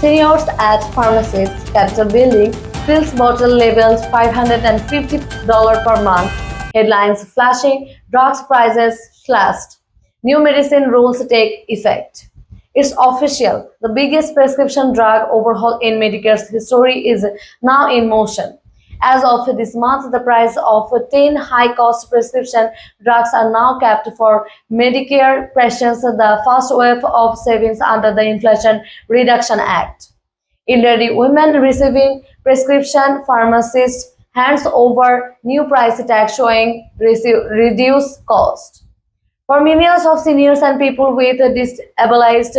Seniors at Pharmacy's Capitol Building, pills bottle labeled $550 per month, headlines flashing, drugs prices slashed. New medicine rules take effect. It's official. The biggest prescription drug overhaul in Medicare's history is now in motion. As of this month, the price of 10 high-cost prescription drugs are now capped for Medicare patients, the first wave of savings under the Inflation Reduction Act. Elderly women receiving prescription pharmacist hands over new price tag showing reduced cost. For millions of seniors and people with disabilities,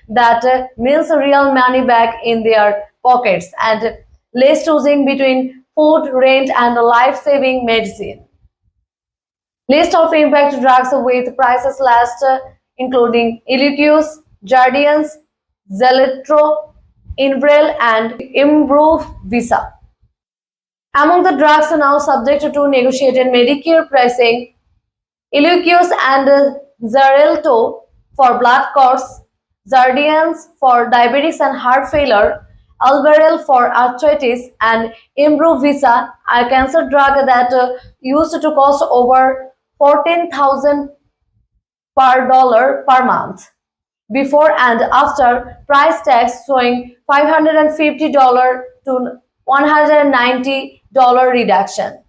that means real money back in their pockets and less choosing between food, rent, and life-saving medicine. List of impact drugs with prices slashed, including Eliquis, Jardiance, Zeletro, Invrel, and Imbruvica. Among the drugs now subject to negotiated Medicare pricing, Eliquis and Xarelto for blood clots, Jardiance for diabetes and heart failure, Albarel for arthritis, and Imbruvica, a cancer drug that used to cost over $14,000 per dollar per month. Before and after, price tags showing $550 to $190 reduction.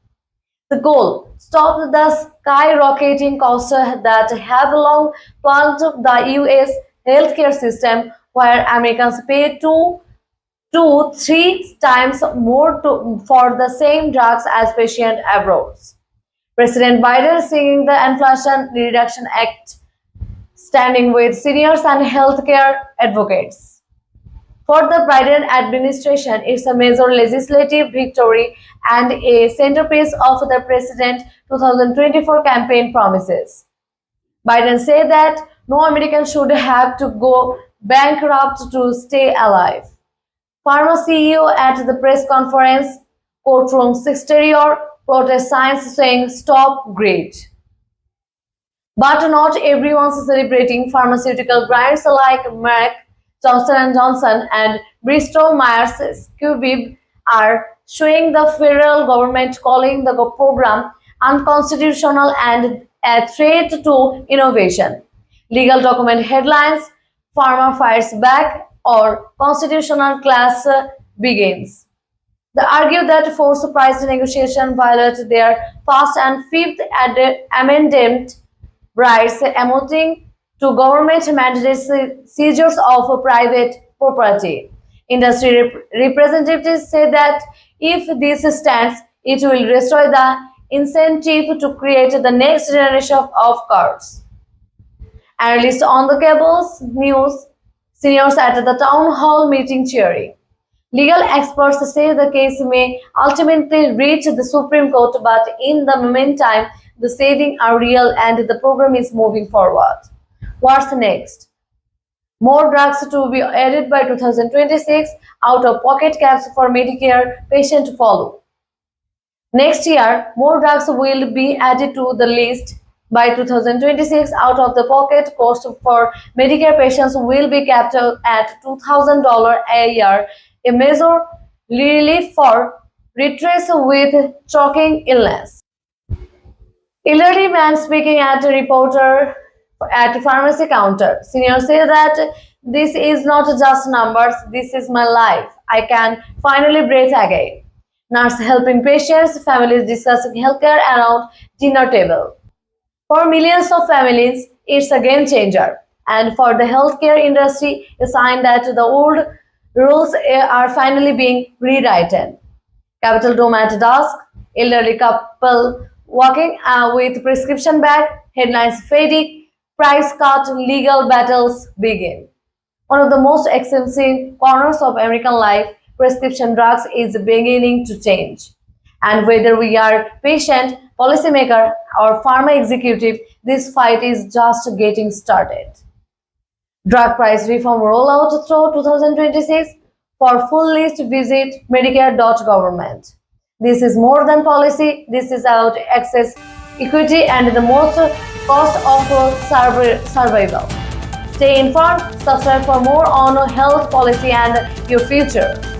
The goal: stop the skyrocketing costs that have long plunged the US healthcare system, where Americans pay 2 to 3 times more for the same drugs as patients abroad. President Biden signing the Inflation Reduction Act, standing with seniors and healthcare advocates. For the Biden administration, it's a major legislative victory and a centerpiece of the President's 2024 campaign promises. Biden said that no American should have to go bankrupt to stay alive. Pharma CEO at the press conference courtroom's exterior protest signs saying "Stop Greed." But not everyone's celebrating. Pharmaceutical giants like Merck, Johnson & Johnson, and Bristol-Myers Squibb are suing the federal government, calling the program unconstitutional and a threat to innovation. Legal document headlines: Pharma fires back, or constitutional clash begins. They argue that forced price negotiation violates their First and Fifth Amendment rights, amounting to government-mandated seizures of private property. Industry representatives say that if this stands, it will destroy the incentive to create the next generation of cars. Analysts on the cable's news, seniors at the town hall meeting cheering. Legal experts say the case may ultimately reach the Supreme Court, but in the meantime, the savings are real and the program is moving forward. What's next? More drugs to be added by 2026, out-of-pocket caps for Medicare patients to follow. Next year, more drugs will be added to the list. By 2026, out-of-the-pocket cost for Medicare patients will be capped at $2,000 a year, a measure relief for residents with choking illness. Elderly man speaking at a reporter at a pharmacy counter. Senior say that this is not just numbers, this is my life. I can finally breathe again. Nurse helping patients, families discussing healthcare around dinner table. For millions of families, it's a game changer. And for the healthcare industry, a sign that the old rules are finally being rewritten. Capitol Dome at dusk, elderly couple walking with prescription bag, headlines fading, price cut, legal battles begin. One of the most expensive corners of American life, prescription drugs, is beginning to change. And whether we are patient, policymaker, or pharma executive, this fight is just getting started. Drug price reform rollout through 2026. For full list, visit medicare.government. This is more than policy. This is about access, equity, and the most cost of survival. Stay informed, subscribe for more on health policy and your future.